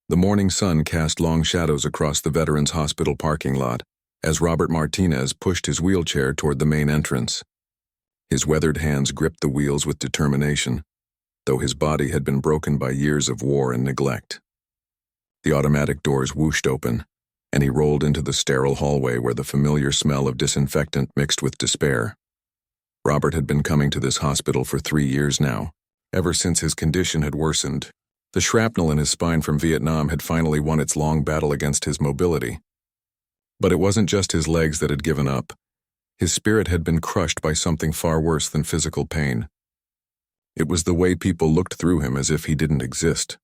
The morning sun cast long shadows across the Veterans Hospital parking lot as Robert Martinez pushed his wheelchair toward the main entrance. His weathered hands gripped the wheels with determination, though his body had been broken by years of war and neglect. The automatic doors whooshed open, and he rolled into the sterile hallway where the familiar smell of disinfectant mixed with despair. Robert had been coming to this hospital for 3 years now, ever since his condition had worsened. The shrapnel in his spine from Vietnam had finally won its long battle against his mobility. But it wasn't just his legs that had given up. His spirit had been crushed by something far worse than physical pain. It was the way people looked through him as if he didn't exist.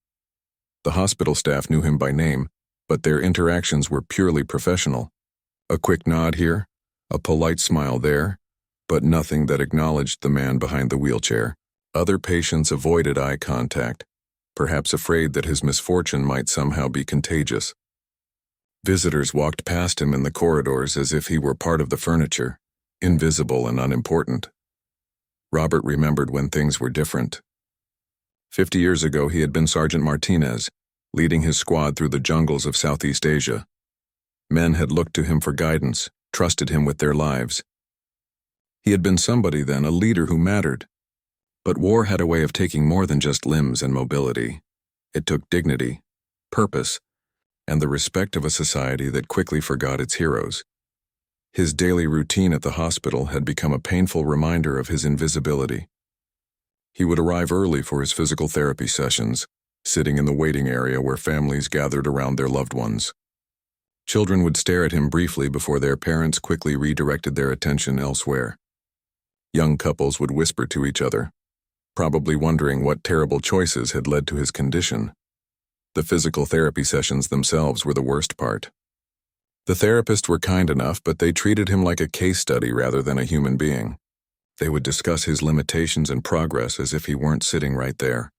The hospital staff knew him by name, but their interactions were purely professional. A quick nod here, a polite smile there, but nothing that acknowledged the man behind the wheelchair. Other patients avoided eye contact, perhaps afraid that his misfortune might somehow be contagious. Visitors walked past him in the corridors as if he were part of the furniture, invisible and unimportant. Robert remembered when things were different. 50 years ago, he had been Sergeant Martinez, leading his squad through the jungles of Southeast Asia. Men had looked to him for guidance, trusted him with their lives. He had been somebody then, a leader who mattered. But war had a way of taking more than just limbs and mobility. It took dignity, purpose, and the respect of a society that quickly forgot its heroes. His daily routine at the hospital had become a painful reminder of his invisibility. He would arrive early for his physical therapy sessions, sitting in the waiting area where families gathered around their loved ones. Children would stare at him briefly before their parents quickly redirected their attention elsewhere. Young couples would whisper to each other, probably wondering what terrible choices had led to his condition. The physical therapy sessions themselves were the worst part. The therapists were kind enough, but they treated him like a case study rather than a human being. They would discuss his limitations and progress as if he weren't sitting right there,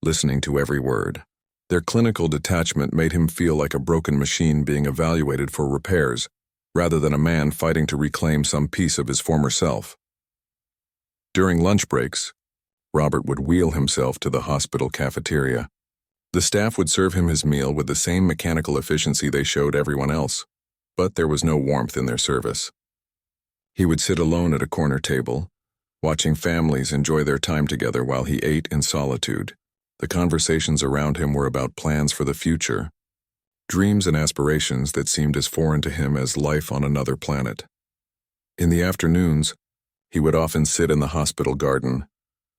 listening to every word. Their clinical detachment made him feel like a broken machine being evaluated for repairs, rather than a man fighting to reclaim some piece of his former self. During lunch breaks, Robert would wheel himself to the hospital cafeteria. The staff would serve him his meal with the same mechanical efficiency they showed everyone else, but there was no warmth in their service. He would sit alone at a corner table, watching families enjoy their time together while he ate in solitude. The conversations around him were about plans for the future, dreams and aspirations that seemed as foreign to him as life on another planet. In the afternoons, he would often sit in the hospital garden,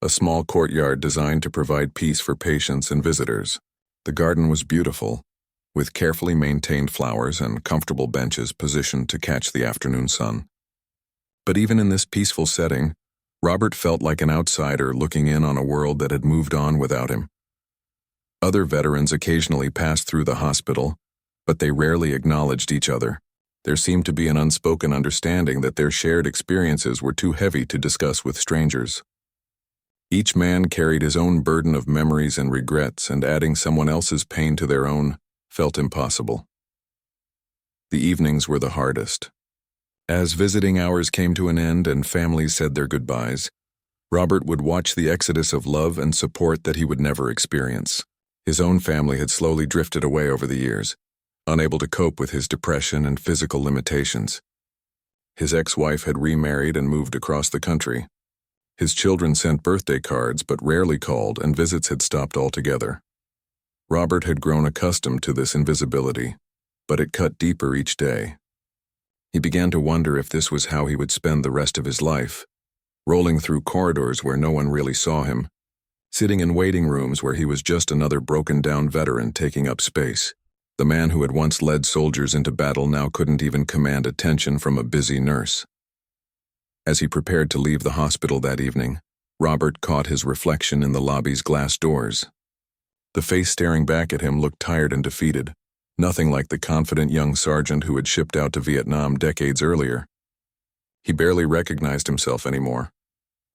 a small courtyard designed to provide peace for patients and visitors. The garden was beautiful, with carefully maintained flowers and comfortable benches positioned to catch the afternoon sun. But even in this peaceful setting, Robert felt like an outsider looking in on a world that had moved on without him. Other veterans occasionally passed through the hospital, but they rarely acknowledged each other. There seemed to be an unspoken understanding that their shared experiences were too heavy to discuss with strangers. Each man carried his own burden of memories and regrets, and adding someone else's pain to their own felt impossible. The evenings were the hardest. As visiting hours came to an end and families said their goodbyes, Robert would watch the exodus of love and support that he would never experience. His own family had slowly drifted away over the years, unable to cope with his depression and physical limitations. His ex-wife had remarried and moved across the country. His children sent birthday cards but rarely called, and visits had stopped altogether. Robert had grown accustomed to this invisibility, but it cut deeper each day. He began to wonder if this was how he would spend the rest of his life, rolling through corridors where no one really saw him, sitting in waiting rooms where he was just another broken-down veteran taking up space. The man who had once led soldiers into battle now couldn't even command attention from a busy nurse. As he prepared to leave the hospital that evening, Robert caught his reflection in the lobby's glass doors. The face staring back at him looked tired and defeated, nothing like the confident young sergeant who had shipped out to Vietnam decades earlier. He barely recognized himself anymore,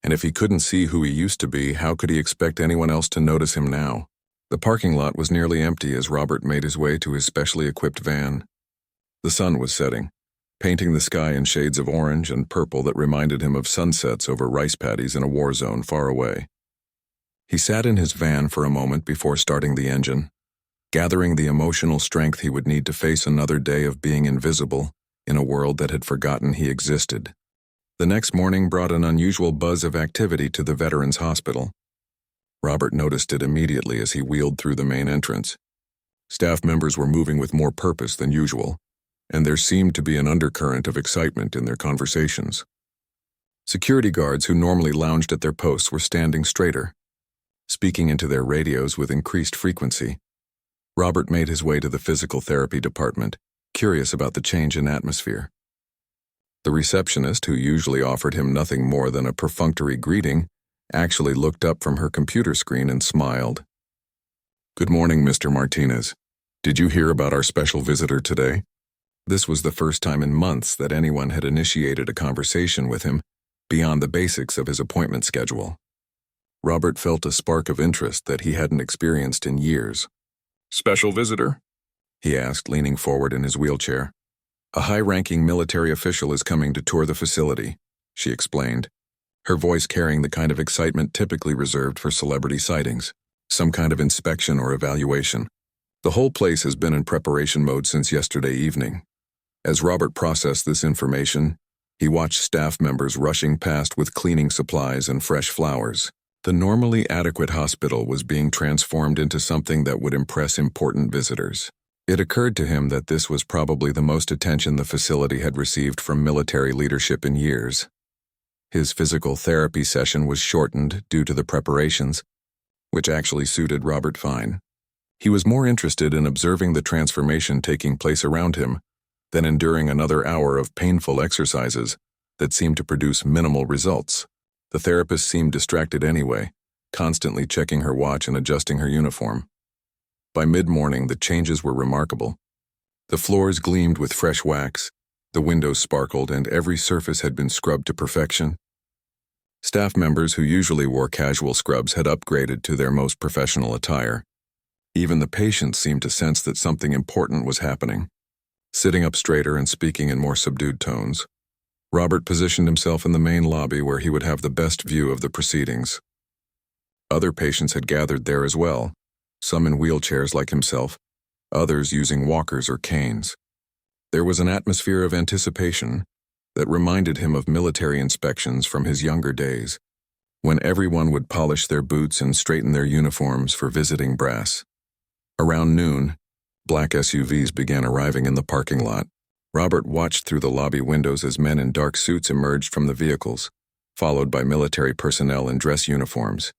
and if he couldn't see who he used to be, how could he expect anyone else to notice him now? The parking lot was nearly empty as Robert made his way to his specially equipped van. The sun was setting, painting the sky in shades of orange and purple that reminded him of sunsets over rice paddies in a war zone far away. He sat in his van for a moment before starting the engine, gathering the emotional strength he would need to face another day of being invisible in a world that had forgotten he existed. The next morning brought an unusual buzz of activity to the Veterans Hospital. Robert noticed it immediately as he wheeled through the main entrance. Staff members were moving with more purpose than usual, and there seemed to be an undercurrent of excitement in their conversations. Security guards who normally lounged at their posts were standing straighter, speaking into their radios with increased frequency. Robert made his way to the physical therapy department, curious about the change in atmosphere. The receptionist, who usually offered him nothing more than a perfunctory greeting, actually looked up from her computer screen and smiled. "Good morning, Mr. Martinez. Did you hear about our special visitor today?" This was the first time in months that anyone had initiated a conversation with him beyond the basics of his appointment schedule. Robert felt a spark of interest that he hadn't experienced in years. "Special visitor?" he asked, leaning forward in his wheelchair. "A high-ranking military official is coming to tour the facility," she explained, her voice carrying the kind of excitement typically reserved for celebrity sightings, some kind of inspection or evaluation. The whole place has been in preparation mode since yesterday evening. As Robert processed this information, he watched staff members rushing past with cleaning supplies and fresh flowers. The normally adequate hospital was being transformed into something that would impress important visitors. It occurred to him that this was probably the most attention the facility had received from military leadership in years. His physical therapy session was shortened due to the preparations, which actually suited Robert fine. He was more interested in observing the transformation taking place around him than enduring another hour of painful exercises that seemed to produce minimal results. The therapist seemed distracted anyway, constantly checking her watch and adjusting her uniform. By mid-morning, the changes were remarkable. The floors gleamed with fresh wax, the windows sparkled, and every surface had been scrubbed to perfection. Staff members who usually wore casual scrubs had upgraded to their most professional attire. Even the patients seemed to sense that something important was happening. Sitting up straighter and speaking in more subdued tones, Robert positioned himself in the main lobby where he would have the best view of the proceedings. Other patients had gathered there as well, some in wheelchairs like himself, others using walkers or canes. There was an atmosphere of anticipation that reminded him of military inspections from his younger days, when everyone would polish their boots and straighten their uniforms for visiting brass. Around noon, black SUVs began arriving in the parking lot. Robert watched through the lobby windows as men in dark suits emerged from the vehicles, followed by military personnel in dress uniforms.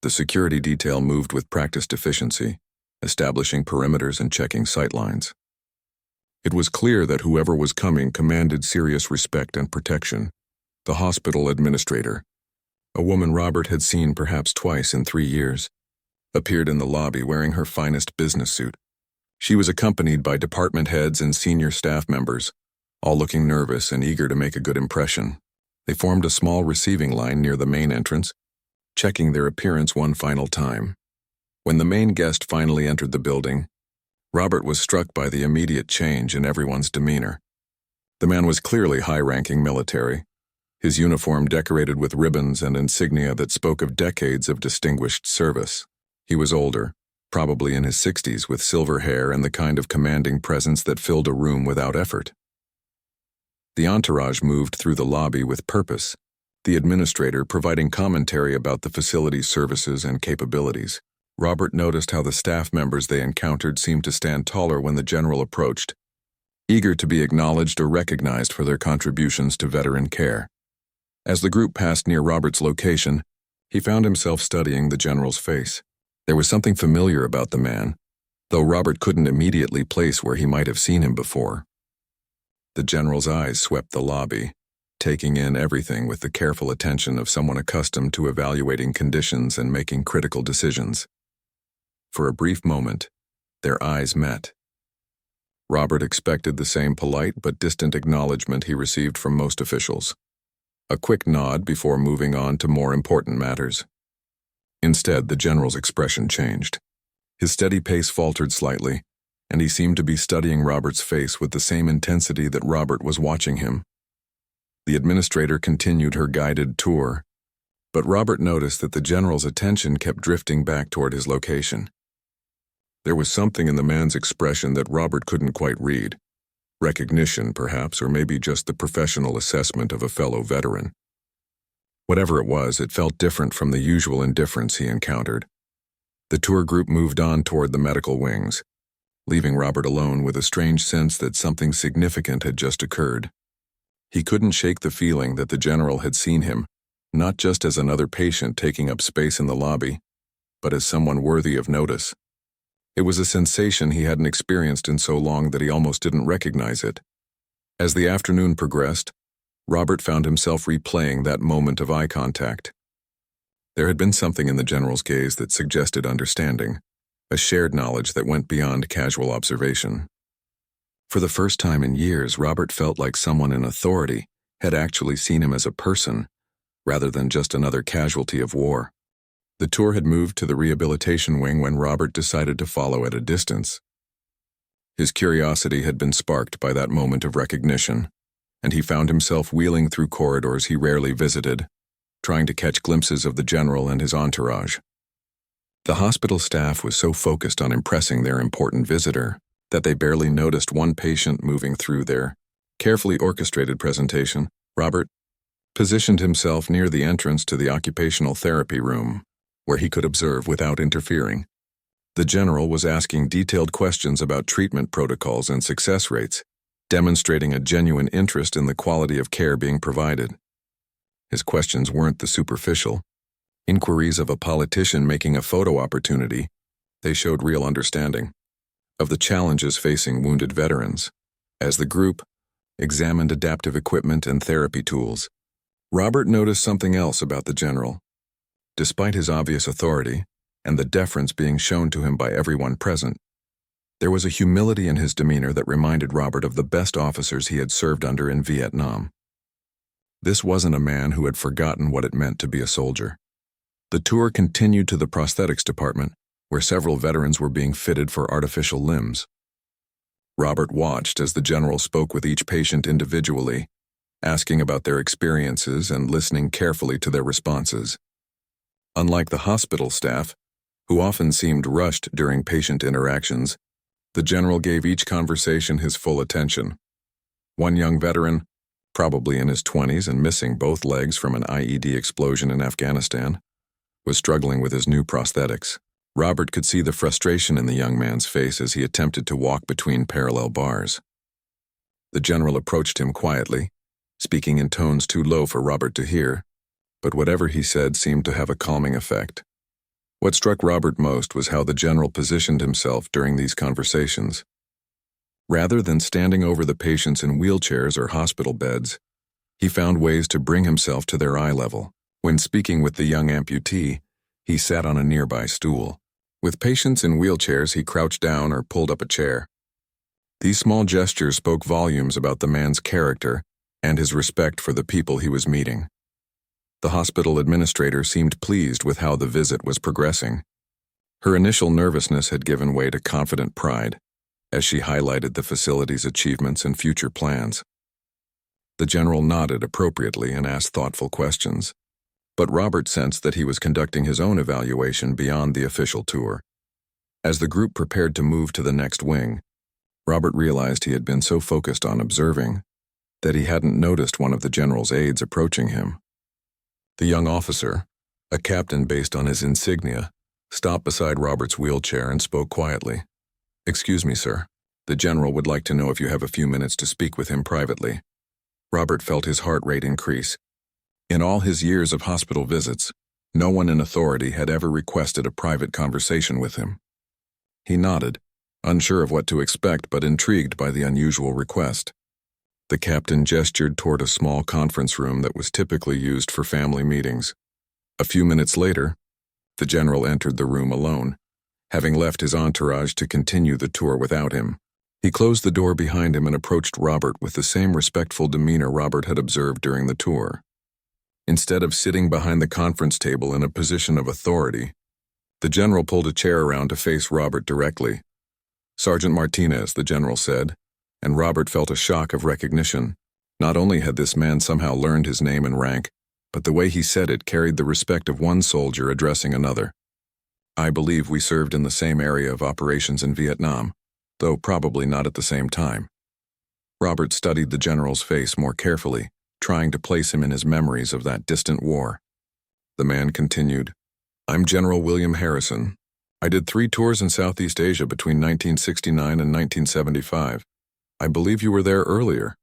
The security detail moved with practiced efficiency, establishing perimeters and checking sightlines. It was clear that whoever was coming commanded serious respect and protection. The hospital administrator, a woman Robert had seen perhaps twice in 3 years, appeared in the lobby wearing her finest business suit. She was accompanied by department heads and senior staff members, all looking nervous and eager to make a good impression. They formed a small receiving line near the main entrance, checking their appearance one final time. When the main guest finally entered the building, Robert was struck by the immediate change in everyone's demeanor. The man was clearly high-ranking military, his uniform decorated with ribbons and insignia that spoke of decades of distinguished service. He was older, probably in his 60s, with silver hair and the kind of commanding presence that filled a room without effort. The entourage moved through the lobby with purpose, the administrator providing commentary about the facility's services and capabilities. Robert noticed how the staff members they encountered seemed to stand taller when the general approached, eager to be acknowledged or recognized for their contributions to veteran care. As the group passed near Robert's location, he found himself studying the general's face. There was something familiar about the man, though Robert couldn't immediately place where he might have seen him before. The general's eyes swept the lobby, taking in everything with the careful attention of someone accustomed to evaluating conditions and making critical decisions. For a brief moment, their eyes met. Robert expected the same polite but distant acknowledgement he received from most officials. A quick nod before moving on to more important matters. Instead, the general's expression changed. His steady pace faltered slightly, and he seemed to be studying Robert's face with the same intensity that Robert was watching him. The administrator continued her guided tour, but Robert noticed that the general's attention kept drifting back toward his location. There was something in the man's expression that Robert couldn't quite read. Recognition, perhaps, or maybe just the professional assessment of a fellow veteran. Whatever it was, it felt different from the usual indifference he encountered. The tour group moved on toward the medical wings, leaving Robert alone with a strange sense that something significant had just occurred. He couldn't shake the feeling that the general had seen him, not just as another patient taking up space in the lobby, but as someone worthy of notice. It was a sensation he hadn't experienced in so long that he almost didn't recognize it. As the afternoon progressed, Robert found himself replaying that moment of eye contact. There had been something in the general's gaze that suggested understanding, a shared knowledge that went beyond casual observation. For the first time in years, Robert felt like someone in authority had actually seen him as a person, rather than just another casualty of war. The tour had moved to the rehabilitation wing when Robert decided to follow at a distance. His curiosity had been sparked by that moment of recognition, and he found himself wheeling through corridors he rarely visited, trying to catch glimpses of the general and his entourage. The hospital staff was so focused on impressing their important visitor that they barely noticed one patient moving through their carefully orchestrated presentation. Robert positioned himself near the entrance to the occupational therapy room, where he could observe without interfering. The general was asking detailed questions about treatment protocols and success rates, demonstrating a genuine interest in the quality of care being provided. His questions weren't the superficial inquiries of a politician making a photo opportunity. They showed real understanding of the challenges facing wounded veterans. As the group examined adaptive equipment and therapy tools, Robert noticed something else about the general. Despite his obvious authority and the deference being shown to him by everyone present, there was a humility in his demeanor that reminded Robert of the best officers he had served under in Vietnam. This wasn't a man who had forgotten what it meant to be a soldier. The tour continued to the prosthetics department, where several veterans were being fitted for artificial limbs. Robert watched as the general spoke with each patient individually, asking about their experiences and listening carefully to their responses. Unlike the hospital staff, who often seemed rushed during patient interactions, the general gave each conversation his full attention. One young veteran, probably in his 20s and missing both legs from an IED explosion in Afghanistan, was struggling with his new prosthetics. Robert could see the frustration in the young man's face as he attempted to walk between parallel bars. The general approached him quietly, speaking in tones too low for Robert to hear, but whatever he said seemed to have a calming effect. What struck Robert most was how the general positioned himself during these conversations. Rather than standing over the patients in wheelchairs or hospital beds, he found ways to bring himself to their eye level. When speaking with the young amputee, he sat on a nearby stool. With patients in wheelchairs, he crouched down or pulled up a chair. These small gestures spoke volumes about the man's character and his respect for the people he was meeting. The hospital administrator seemed pleased with how the visit was progressing. Her initial nervousness had given way to confident pride as she highlighted the facility's achievements and future plans. The general nodded appropriately and asked thoughtful questions, but Robert sensed that he was conducting his own evaluation beyond the official tour. As the group prepared to move to the next wing, Robert realized he had been so focused on observing that he hadn't noticed one of the general's aides approaching him. The young officer, a captain based on his insignia, stopped beside Robert's wheelchair and spoke quietly. "Excuse me, sir. The general would like to know if you have a few minutes to speak with him privately." Robert felt his heart rate increase. In all his years of hospital visits, no one in authority had ever requested a private conversation with him. He nodded, unsure of what to expect but intrigued by the unusual request. The captain gestured toward a small conference room that was typically used for family meetings. A few minutes later, the general entered the room alone, having left his entourage to continue the tour without him. He closed the door behind him and approached Robert with the same respectful demeanor Robert had observed during the tour. Instead of sitting behind the conference table in a position of authority, the general pulled a chair around to face Robert directly. "Sergeant Martinez," the general said, and Robert felt a shock of recognition. Not only had this man somehow learned his name and rank, but the way he said it carried the respect of one soldier addressing another. I believe we served in the same area of operations in Vietnam, though probably not at the same time. Robert studied the general's face more carefully, trying to place him in his memories of that distant war. The man continued, I'm General William Harrison. I did 3 tours in Southeast Asia between 1969 and 1975. I believe you were there earlier,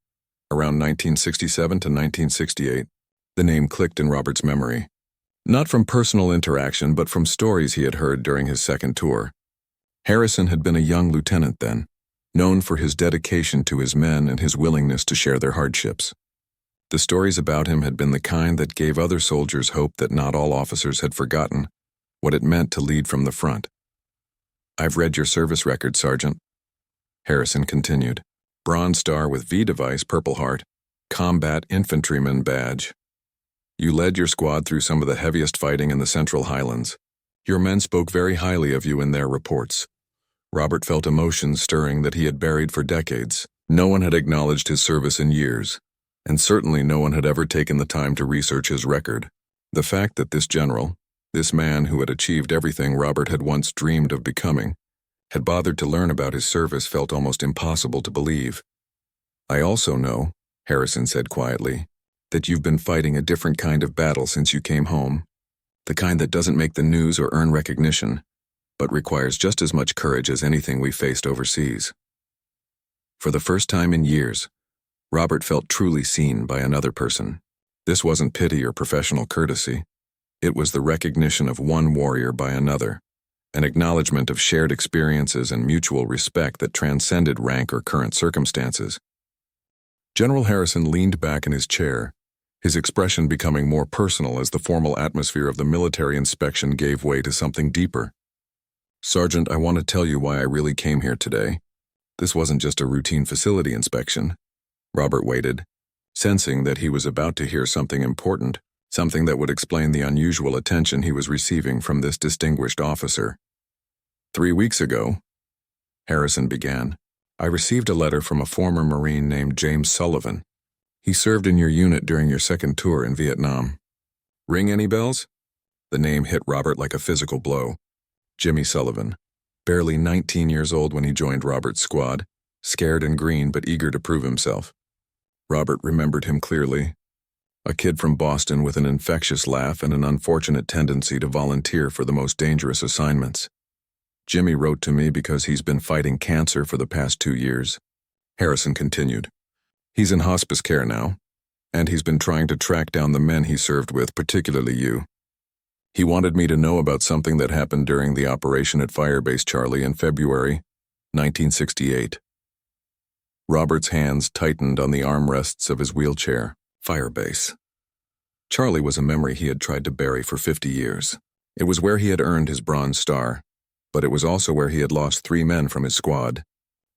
around 1967 to 1968. The name clicked in Robert's memory. Not from personal interaction, but from stories he had heard during his second tour. Harrison had been a young lieutenant then, known for his dedication to his men and his willingness to share their hardships. The stories about him had been the kind that gave other soldiers hope that not all officers had forgotten what it meant to lead from the front. I've read your service record, Sergeant. Harrison continued. Bronze Star with V device, Purple Heart, Combat Infantryman Badge. You led your squad through some of the heaviest fighting in the Central Highlands. Your men spoke very highly of you in their reports. Robert felt emotions stirring that he had buried for decades. No one had acknowledged his service in years, and certainly no one had ever taken the time to research his record. The fact that this general, this man who had achieved everything Robert had once dreamed of becoming, had bothered to learn about his service felt almost impossible to believe. I also know, Harrison said quietly, that you've been fighting a different kind of battle since you came home, the kind that doesn't make the news or earn recognition, but requires just as much courage as anything we faced overseas. For the first time in years, Robert felt truly seen by another person. This wasn't pity or professional courtesy. It was the recognition of one warrior by another, an acknowledgement of shared experiences and mutual respect that transcended rank or current circumstances. General Harrison leaned back in his chair, his expression becoming more personal as the formal atmosphere of the military inspection gave way to something deeper. Sergeant, I want to tell you why I really came here today. This wasn't just a routine facility inspection. Robert waited, sensing that he was about to hear something important, something that would explain the unusual attention he was receiving from this distinguished officer. 3 weeks ago, Harrison began, I received a letter from a former Marine named James Sullivan. He served in your unit during your second tour in Vietnam. Ring any bells? The name hit Robert like a physical blow. Jimmy Sullivan, barely 19 years old when he joined Robert's squad, scared and green but eager to prove himself. Robert remembered him clearly. A kid from Boston with an infectious laugh and an unfortunate tendency to volunteer for the most dangerous assignments. Jimmy wrote to me because he's been fighting cancer for the past 2 years. Harrison continued. He's in hospice care now, and he's been trying to track down the men he served with, particularly you. He wanted me to know about something that happened during the operation at Firebase Charlie in February 1968. Robert's hands tightened on the armrests of his wheelchair. Firebase. Charlie was a memory he had tried to bury for 50 years. It was where he had earned his Bronze Star, but it was also where he had lost 3 men from his squad,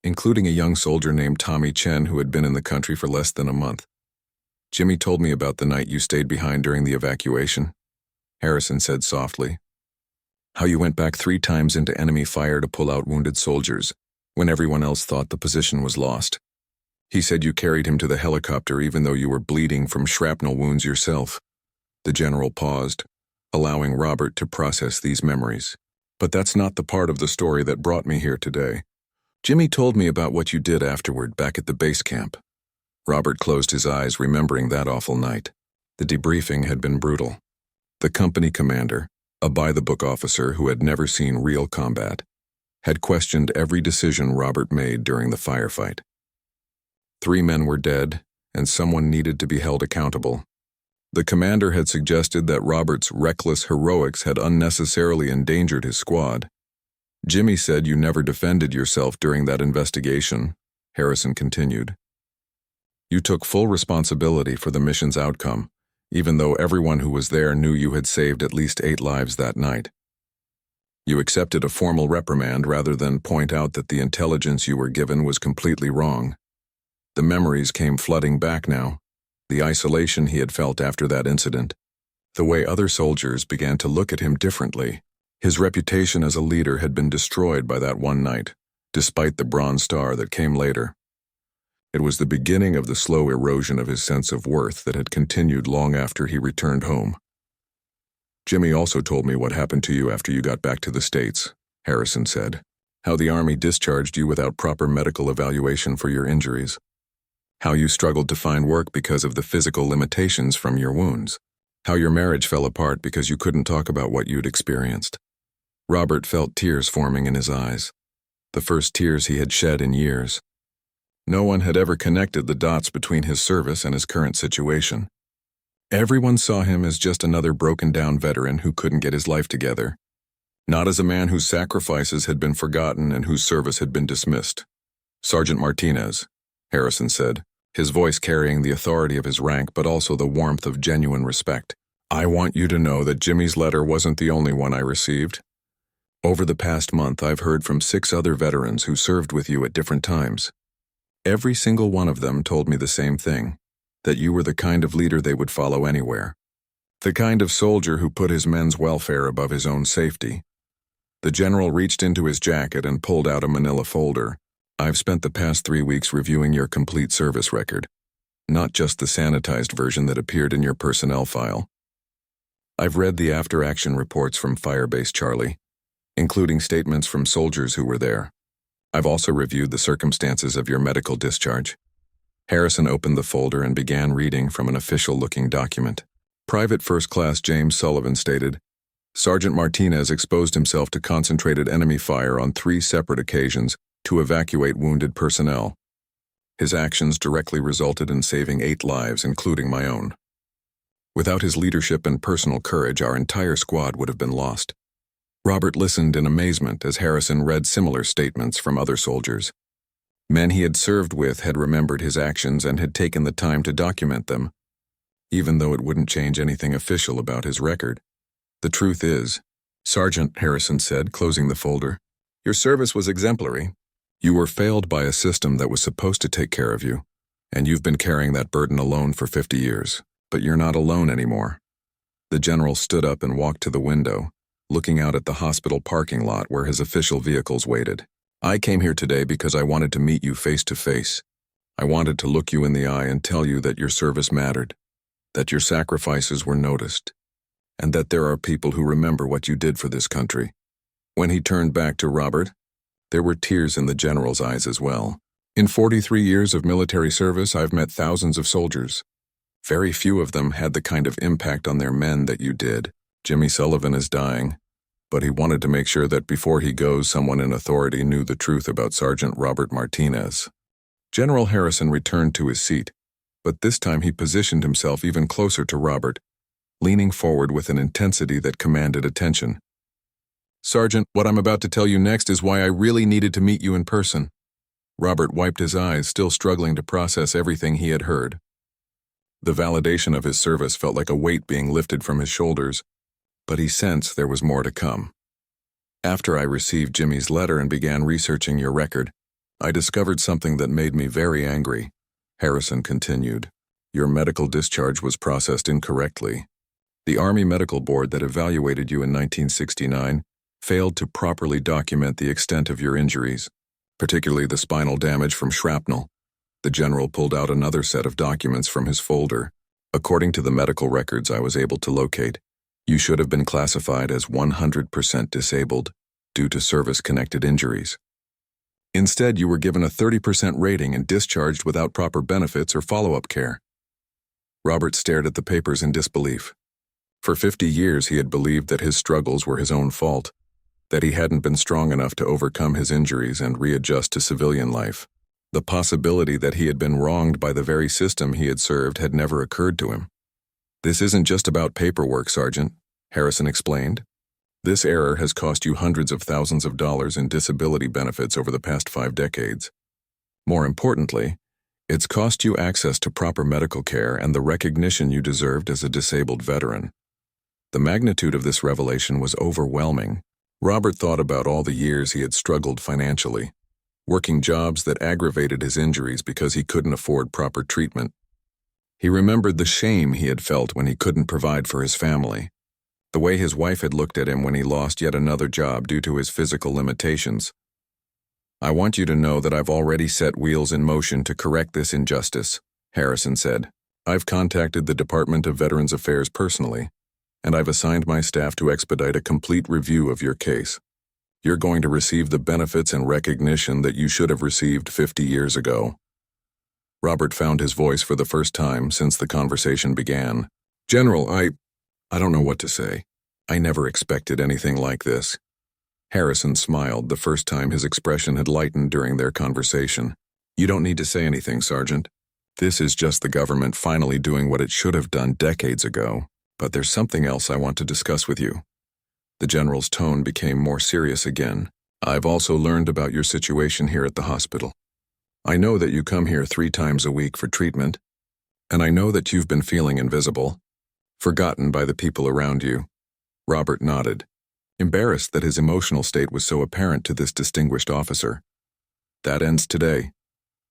including a young soldier named Tommy Chen who had been in the country for less than a month. Jimmy told me about the night you stayed behind during the evacuation, Harrison said softly. How you went back 3 times into enemy fire to pull out wounded soldiers, when everyone else thought the position was lost. He said you carried him to the helicopter even though you were bleeding from shrapnel wounds yourself. The general paused, allowing Robert to process these memories. But that's not the part of the story that brought me here today. Jimmy told me about what you did afterward back at the base camp. Robert closed his eyes, remembering that awful night. The debriefing had been brutal. The company commander, a by-the-book officer who had never seen real combat, had questioned every decision Robert made during the firefight. 3 men were dead, and someone needed to be held accountable. The commander had suggested that Robert's reckless heroics had unnecessarily endangered his squad. Jimmy said you never defended yourself during that investigation, Harrison continued. You took full responsibility for the mission's outcome, even though everyone who was there knew you had saved at least 8 lives that night. You accepted a formal reprimand rather than point out that the intelligence you were given was completely wrong. The memories came flooding back now, the isolation he had felt after that incident, the way other soldiers began to look at him differently. His reputation as a leader had been destroyed by that one night, despite the Bronze Star that came later. It was the beginning of the slow erosion of his sense of worth that had continued long after he returned home. Jimmy also told me what happened to you after you got back to the States, Harrison said. How the Army discharged you without proper medical evaluation for your injuries. How you struggled to find work because of the physical limitations from your wounds. How your marriage fell apart because you couldn't talk about what you'd experienced. Robert felt tears forming in his eyes. The first tears he had shed in years. No one had ever connected the dots between his service and his current situation. Everyone saw him as just another broken-down veteran who couldn't get his life together, not as a man whose sacrifices had been forgotten and whose service had been dismissed. Sergeant Martinez, Harrison said, his voice carrying the authority of his rank but also the warmth of genuine respect. I want you to know that Jimmy's letter wasn't the only one I received. Over the past month, I've heard from 6 other veterans who served with you at different times. Every single one of them told me the same thing, that you were the kind of leader they would follow anywhere. The kind of soldier who put his men's welfare above his own safety. The general reached into his jacket and pulled out a manila folder. I've spent the past 3 weeks reviewing your complete service record, not just the sanitized version that appeared in your personnel file. I've read the after-action reports from Firebase Charlie, including statements from soldiers who were there. I've also reviewed the circumstances of your medical discharge. Harrison opened the folder and began reading from an official-looking document. Private First Class James Sullivan stated, Sergeant Martinez exposed himself to concentrated enemy fire on 3 separate occasions to evacuate wounded personnel. His actions directly resulted in saving 8 lives, including my own. Without his leadership and personal courage, our entire squad would have been lost. Robert listened in amazement as Harrison read similar statements from other soldiers. Men he had served with had remembered his actions and had taken the time to document them, even though it wouldn't change anything official about his record. The truth is, Sergeant, Harrison said, closing the folder, your service was exemplary. You were failed by a system that was supposed to take care of you, and you've been carrying that burden alone for 50 years, but you're not alone anymore. The general stood up and walked to the window, looking out at the hospital parking lot where his official vehicles waited. I came here today because I wanted to meet you face to face. I wanted to look you in the eye and tell you that your service mattered, that your sacrifices were noticed, and that there are people who remember what you did for this country. When he turned back to Robert, there were tears in the general's eyes as well. In 43 years of military service, I've met thousands of soldiers. Very few of them had the kind of impact on their men that you did. Jimmy Sullivan is dying, but he wanted to make sure that before he goes, someone in authority knew the truth about Sergeant Robert Martinez. General Harrison returned to his seat, but this time he positioned himself even closer to Robert, leaning forward with an intensity that commanded attention. Sergeant, what I'm about to tell you next is why I really needed to meet you in person. Robert wiped his eyes, still struggling to process everything he had heard. The validation of his service felt like a weight being lifted from his shoulders, but he sensed there was more to come. After I received Jimmy's letter and began researching your record, I discovered something that made me very angry. Harrison continued, your medical discharge was processed incorrectly. The Army Medical Board that evaluated you in 1969 failed to properly document the extent of your injuries, particularly the spinal damage from shrapnel. The general pulled out another set of documents from his folder. According to the medical records I was able to locate, you should have been classified as 100% disabled due to service-connected injuries. Instead, you were given a 30% rating and discharged without proper benefits or follow-up care. Robert stared at the papers in disbelief. For 50 years, he had believed that his struggles were his own fault, that he hadn't been strong enough to overcome his injuries and readjust to civilian life. The possibility that he had been wronged by the very system he had served had never occurred to him. This isn't just about paperwork, Sergeant, Harrison explained. This error has cost you hundreds of thousands of dollars in disability benefits over the past 5 decades. More importantly, it's cost you access to proper medical care and the recognition you deserved as a disabled veteran. The magnitude of this revelation was overwhelming. Robert thought about all the years he had struggled financially, working jobs that aggravated his injuries because he couldn't afford proper treatment. He remembered the shame he had felt when he couldn't provide for his family, the way his wife had looked at him when he lost yet another job due to his physical limitations. I want you to know that I've already set wheels in motion to correct this injustice, Harrison said. I've contacted the Department of Veterans Affairs personally. and I've assigned my staff to expedite a complete review of your case. You're going to receive the benefits and recognition that you should have received 50 years ago." Robert found his voice for the first time since the conversation began. "General, I don't know what to say. I never expected anything like this." Harrison smiled the first time his expression had lightened during their conversation. "You don't need to say anything, Sergeant. This is just the government finally doing what it should have done decades ago. But there's something else I want to discuss with you." The general's tone became more serious again. "I've also learned about your situation here at the hospital. I know that you come here 3 times a week for treatment, and I know that you've been feeling invisible, forgotten by the people around you." Robert nodded, embarrassed that his emotional state was so apparent to this distinguished officer. "That ends today,"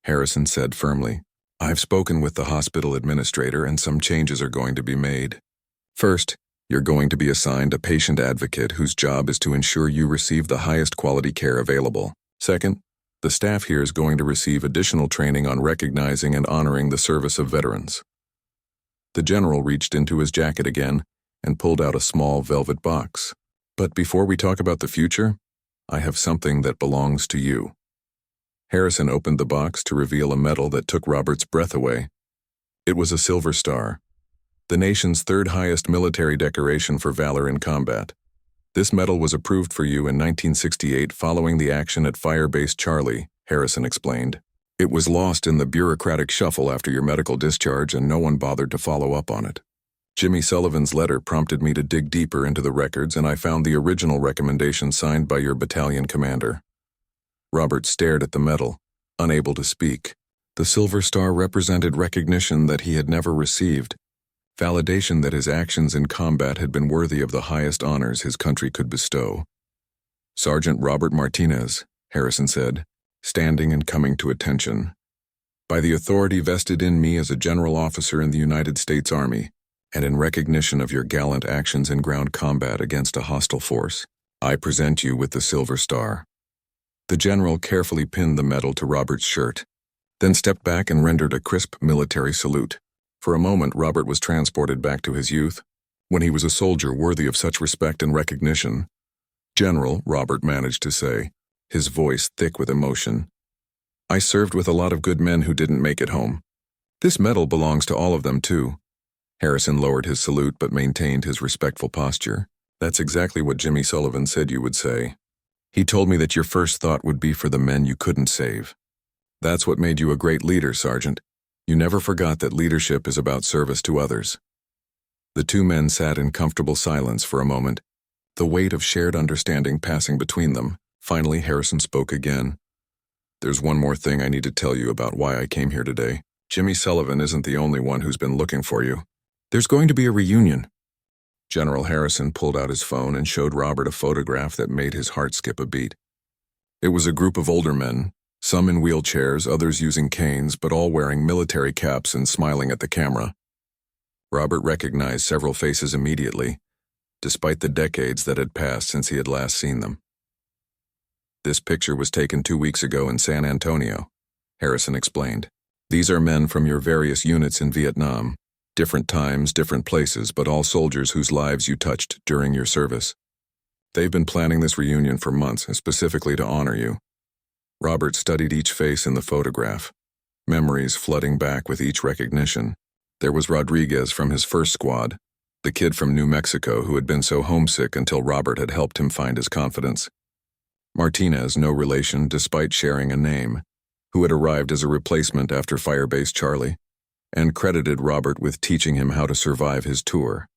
Harrison said firmly. "I've spoken with the hospital administrator and some changes are going to be made. First, you're going to be assigned a patient advocate whose job is to ensure you receive the highest quality care available. Second, the staff here is going to receive additional training on recognizing and honoring the service of veterans." The general reached into his jacket again and pulled out a small velvet box. "But before we talk about the future, I have something that belongs to you." Harrison opened the box to reveal a medal that took Robert's breath away. It was a silver star, the nation's 3rd highest military decoration for valor in combat. "This medal was approved for you in 1968 following the action at Firebase Charlie," Harrison explained. "It was lost in the bureaucratic shuffle after your medical discharge and no one bothered to follow up on it. Jimmy Sullivan's letter prompted me to dig deeper into the records and I found the original recommendation signed by your battalion commander." Robert stared at the medal, unable to speak. The silver star represented recognition that he had never received, validation that his actions in combat had been worthy of the highest honors his country could bestow. "Sergeant Robert Martinez," Harrison said, standing and coming to attention. "By the authority vested in me as a general officer in the United States Army, and in recognition of your gallant actions in ground combat against a hostile force, I present you with the Silver Star." The general carefully pinned the medal to Robert's shirt, then stepped back and rendered a crisp military salute. For a moment, Robert was transported back to his youth, when he was a soldier worthy of such respect and recognition. "General," Robert managed to say, his voice thick with emotion, "I served with a lot of good men who didn't make it home. This medal belongs to all of them, too." Harrison lowered his salute but maintained his respectful posture. "That's exactly what Jimmy Sullivan said you would say. He told me that your first thought would be for the men you couldn't save. That's what made you a great leader, Sergeant. You never forgot that leadership is about service to others." The 2 men sat in comfortable silence for a moment, the weight of shared understanding passing between them. Finally, Harrison spoke again. "There's one more thing I need to tell you about why I came here today. Jimmy Sullivan isn't the only one who's been looking for you. There's going to be a reunion." General Harrison pulled out his phone and showed Robert a photograph that made his heart skip a beat. It was a group of older men, some in wheelchairs, others using canes, but all wearing military caps and smiling at the camera. Robert recognized several faces immediately, despite the decades that had passed since he had last seen them. "This picture was taken 2 weeks ago in San Antonio," Harrison explained. "These are men from your various units in Vietnam. Different times, different places, but all soldiers whose lives you touched during your service. They've been planning this reunion for months, specifically to honor you." Robert studied each face in the photograph, memories flooding back with each recognition. There was Rodriguez from his first squad, the kid from New Mexico who had been so homesick until Robert had helped him find his confidence. Martinez, no relation despite sharing a name, who had arrived as a replacement after Firebase Charlie, and credited Robert with teaching him how to survive his tour.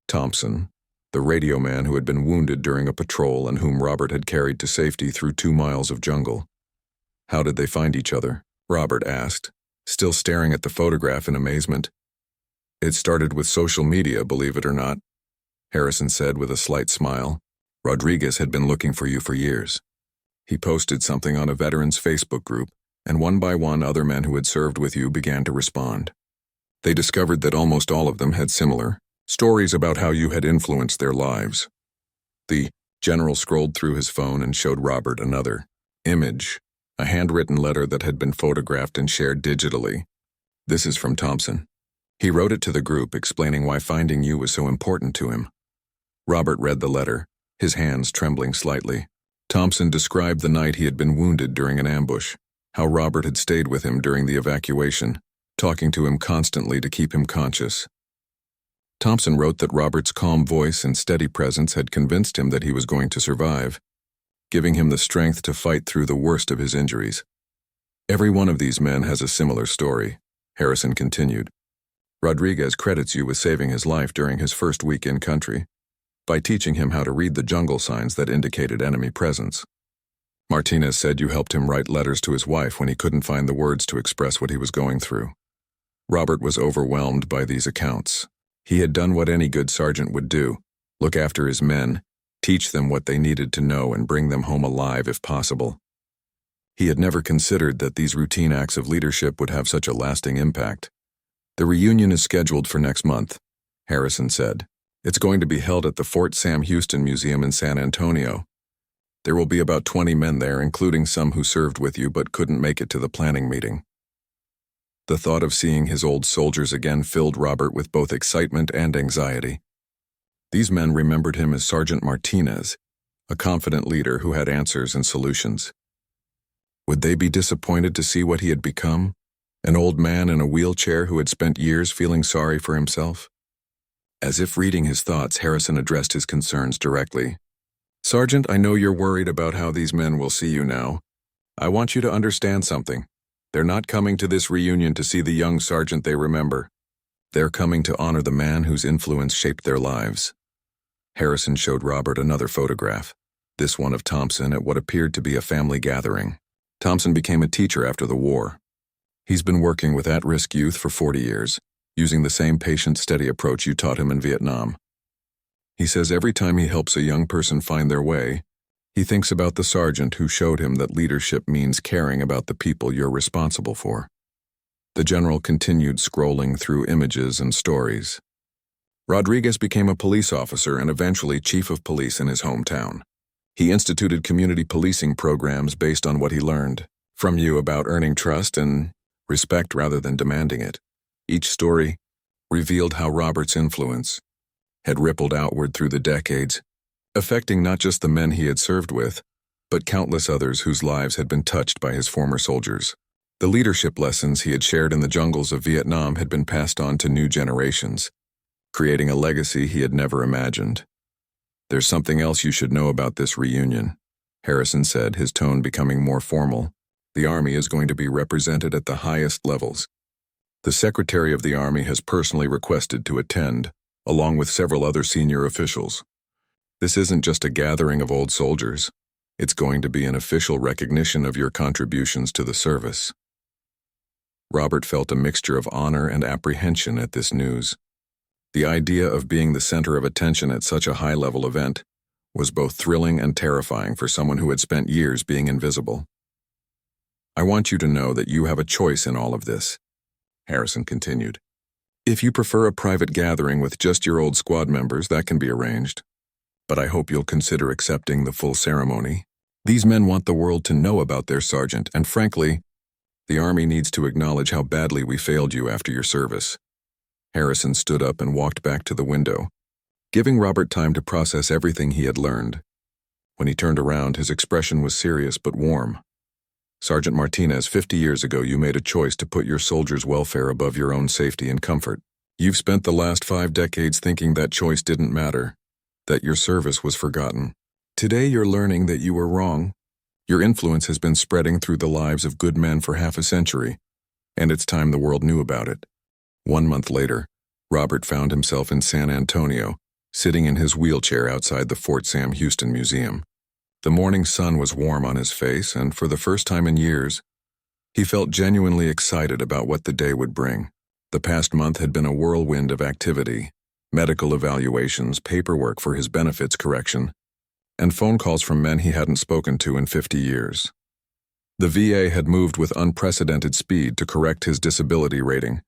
Thompson, the radio man who had been wounded during a patrol and whom Robert had carried to safety through 2 miles of jungle. "How did they find each other?" Robert asked, still staring at the photograph in amazement. "It started with social media, believe it or not," Harrison said with a slight smile. "Rodriguez had been looking for you for years. He posted something on a veterans Facebook group, and one by one other men who had served with you began to respond. They discovered that almost all of them had similar stories about how you had influenced their lives." The general scrolled through his phone and showed Robert another image, a handwritten letter that had been photographed and shared digitally. "This is from Thompson. He wrote it to the group explaining why finding you was so important to him. Robert read the letter, his hands trembling slightly. Thompson described the night he had been wounded during an ambush, how Robert had stayed with him during the evacuation, talking to him constantly to keep him conscious. Thompson wrote that Robert's calm voice and steady presence had convinced him that he was going to survive, giving him the strength to fight through the worst of his injuries. Every one of these men has a similar story, Harrison continued. Rodriguez credits you with saving his life during his first week in country, by teaching him how to read the jungle signs that indicated enemy presence. Martinez said you helped him write letters to his wife when he couldn't find the words to express what he was going through. Robert was overwhelmed by these accounts. He had done what any good sergeant would do, look after his men, teach them what they needed to know and bring them home alive if possible. He had never considered that these routine acts of leadership would have such a lasting impact. The reunion is scheduled for next month, Harrison said. It's going to be held at the Fort Sam Houston Museum in San Antonio. There will be about 20 men there, including some who served with you but couldn't make it to the planning meeting. The thought of seeing his old soldiers again filled Robert with both excitement and anxiety. These men remembered him as Sergeant Martinez, a confident leader who had answers and solutions. Would they be disappointed to see what he had become? An old man in a wheelchair who had spent years feeling sorry for himself? As if reading his thoughts, Harrison addressed his concerns directly. Sergeant, I know you're worried about how these men will see you now. I want you to understand something. They're not coming to this reunion to see the young sergeant they remember. They're coming to honor the man whose influence shaped their lives. Harrison showed Robert another photograph, this one of Thompson at what appeared to be a family gathering. Thompson became a teacher after the war. He's been working with at-risk youth for 40 years, using the same patient, steady approach you taught him in Vietnam. He says every time he helps a young person find their way, he thinks about the sergeant who showed him that leadership means caring about the people you're responsible for. The general continued scrolling through images and stories. Rodriguez became a police officer and eventually chief of police in his hometown. He instituted community policing programs based on what he learned from you about earning trust and respect rather than demanding it. Each story revealed how Robert's influence had rippled outward through the decades, affecting not just the men he had served with, but countless others whose lives had been touched by his former soldiers. The leadership lessons he had shared in the jungles of Vietnam had been passed on to new generations, creating a legacy he had never imagined. There's something else you should know about this reunion, Harrison said, his tone becoming more formal. The Army is going to be represented at the highest levels. The Secretary of the Army has personally requested to attend, along with several other senior officials. This isn't just a gathering of old soldiers. It's going to be an official recognition of your contributions to the service. Robert felt a mixture of honor and apprehension at this news. The idea of being the center of attention at such a high-level event was both thrilling and terrifying for someone who had spent years being invisible. I want you to know that you have a choice in all of this, Harrison continued. If you prefer a private gathering with just your old squad members, that can be arranged. But I hope you'll consider accepting the full ceremony. These men want the world to know about their sergeant, and frankly, the Army needs to acknowledge how badly we failed you after your service. Harrison stood up and walked back to the window, giving Robert time to process everything he had learned. When he turned around, his expression was serious but warm. Sergeant Martinez, 50 years ago you made a choice to put your soldiers' welfare above your own safety and comfort. You've spent the last 5 decades thinking that choice didn't matter, that your service was forgotten. Today you're learning that you were wrong. Your influence has been spreading through the lives of good men for half a century, and it's time the world knew about it. 1 month later, Robert found himself in San Antonio, sitting in his wheelchair outside the Fort Sam Houston Museum. The morning sun was warm on his face, and for the first time in years, he felt genuinely excited about what the day would bring. The past month had been a whirlwind of activity, medical evaluations, paperwork for his benefits correction, and phone calls from men he hadn't spoken to in 50 years. The VA had moved with unprecedented speed to correct his disability rating,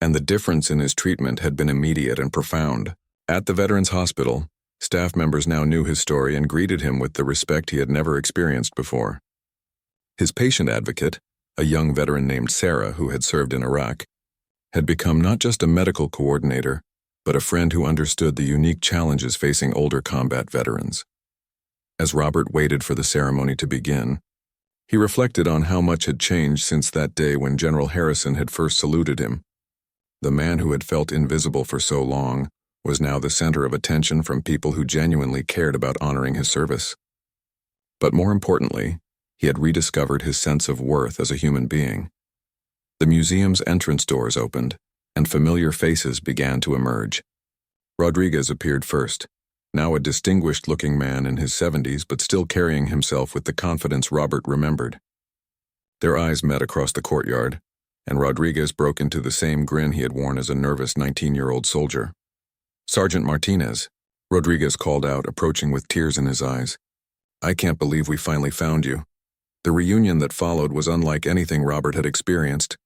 and the difference in his treatment had been immediate and profound. At the Veterans Hospital, staff members now knew his story and greeted him with the respect he had never experienced before. His patient advocate, a young veteran named Sarah who had served in Iraq, had become not just a medical coordinator, but a friend who understood the unique challenges facing older combat veterans. As Robert waited for the ceremony to begin, he reflected on how much had changed since that day when General Harrison had first saluted him. The man who had felt invisible for so long was now the center of attention from people who genuinely cared about honoring his service. But more importantly, he had rediscovered his sense of worth as a human being. The museum's entrance doors opened, and familiar faces began to emerge. Rodriguez appeared first, now a distinguished-looking man in his 70s but still carrying himself with the confidence Robert remembered. Their eyes met across the courtyard, and Rodriguez broke into the same grin he had worn as a nervous 19-year-old soldier. "Sergeant Martinez," Rodriguez called out, approaching with tears in his eyes. "I can't believe we finally found you." The reunion that followed was unlike anything Robert had experienced.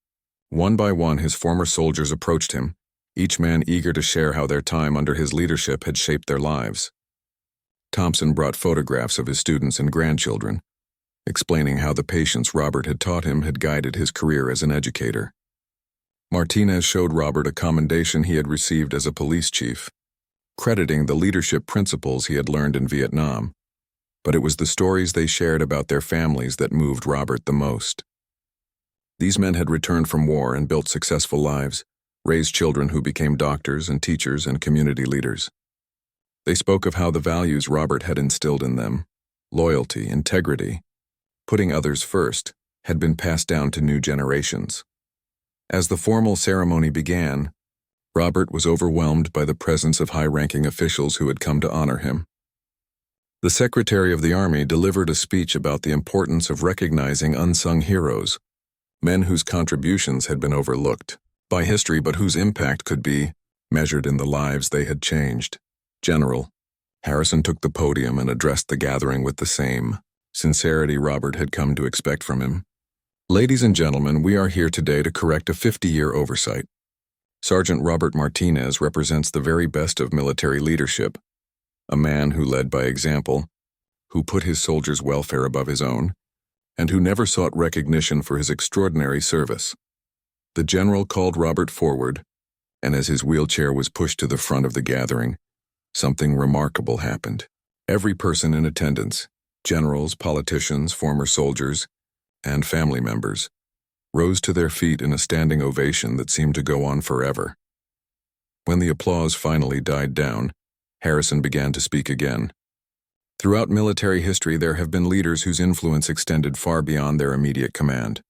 One by one, his former soldiers approached him, each man eager to share how their time under his leadership had shaped their lives. Thompson brought photographs of his students and grandchildren, explaining how the patience Robert had taught him had guided his career as an educator. Martinez showed Robert a commendation he had received as a police chief, crediting the leadership principles he had learned in Vietnam. But it was the stories they shared about their families that moved Robert the most. These men had returned from war and built successful lives, raised children who became doctors and teachers and community leaders. They spoke of how the values Robert had instilled in them, loyalty, integrity, putting others first, had been passed down to new generations. As the formal ceremony began, Robert was overwhelmed by the presence of high-ranking officials who had come to honor him. The Secretary of the Army delivered a speech about the importance of recognizing unsung heroes, men whose contributions had been overlooked by history but whose impact could be measured in the lives they had changed. General Harrison took the podium and addressed the gathering with the same sincerity Robert had come to expect from him. "Ladies and gentlemen, we are here today to correct a 50-year oversight. Sergeant Robert Martinez represents the very best of military leadership, a man who led by example, who put his soldiers' welfare above his own, and who never sought recognition for his extraordinary service." The general called Robert forward, and as his wheelchair was pushed to the front of the gathering, something remarkable happened. Every person in attendance, generals, politicians, former soldiers, and family members, rose to their feet in a standing ovation that seemed to go on forever. When the applause finally died down, Harrison began to speak again. "Throughout military history, there have been leaders whose influence extended far beyond their immediate command.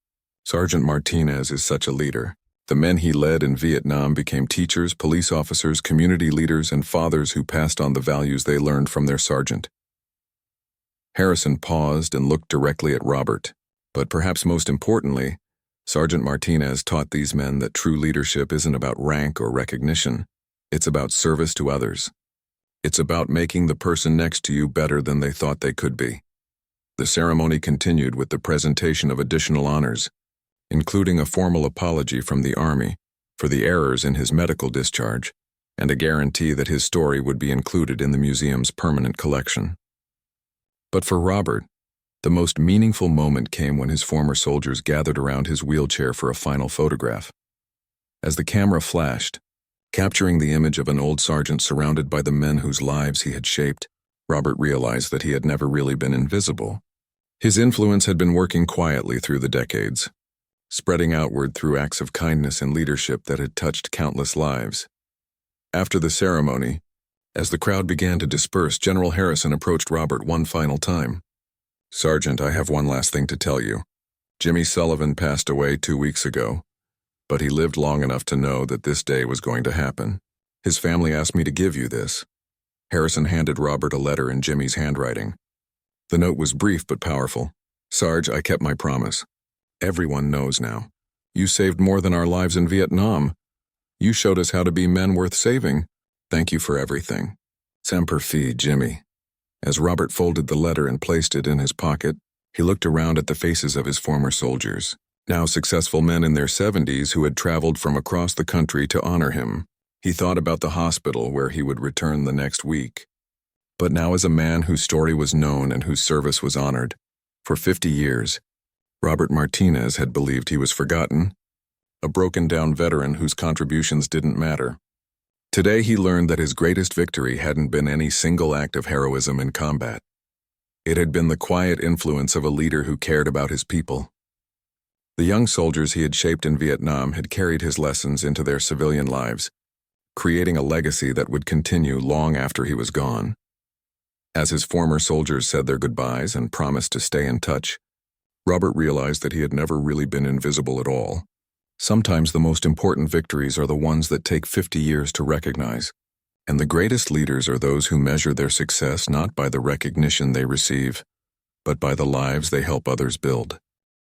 Sergeant Martinez is such a leader. The men he led in Vietnam became teachers, police officers, community leaders, and fathers who passed on the values they learned from their sergeant." Harrison paused and looked directly at Robert. But perhaps most importantly, Sergeant Martinez taught these men that true leadership isn't about rank or recognition. It's about service to others. It's about making the person next to you better than they thought they could be. The ceremony continued with the presentation of additional honors, including a formal apology from the Army for the errors in his medical discharge and a guarantee that his story would be included in the museum's permanent collection. But for Robert, the most meaningful moment came when his former soldiers gathered around his wheelchair for a final photograph. As the camera flashed, capturing the image of an old sergeant surrounded by the men whose lives he had shaped, Robert realized that he had never really been invisible. His influence had been working quietly through the decades, spreading outward through acts of kindness and leadership that had touched countless lives. After the ceremony, as the crowd began to disperse, General Harrison approached Robert one final time. "Sergeant, I have one last thing to tell you. Jimmy Sullivan passed away 2 weeks ago, but he lived long enough to know that this day was going to happen. His family asked me to give you this." Harrison handed Robert a letter in Jimmy's handwriting. The note was brief but powerful. "Sarge, I kept my promise. Everyone knows now. You saved more than our lives in Vietnam. You showed us how to be men worth saving. Thank you for everything. Semper Fi, Jimmy." As Robert folded the letter and placed it in his pocket, he looked around at the faces of his former soldiers, now successful men in their 70s who had traveled from across the country to honor him. He thought about the hospital where he would return the next week. But now, as a man whose story was known and whose service was honored, for 50 years, Robert Martinez had believed he was forgotten, a broken-down veteran whose contributions didn't matter. Today he learned that his greatest victory hadn't been any single act of heroism in combat. It had been the quiet influence of a leader who cared about his people. The young soldiers he had shaped in Vietnam had carried his lessons into their civilian lives, creating a legacy that would continue long after he was gone. As his former soldiers said their goodbyes and promised to stay in touch, Robert realized that he had never really been invisible at all. Sometimes the most important victories are the ones that take 50 years to recognize, and the greatest leaders are those who measure their success not by the recognition they receive, but by the lives they help others build.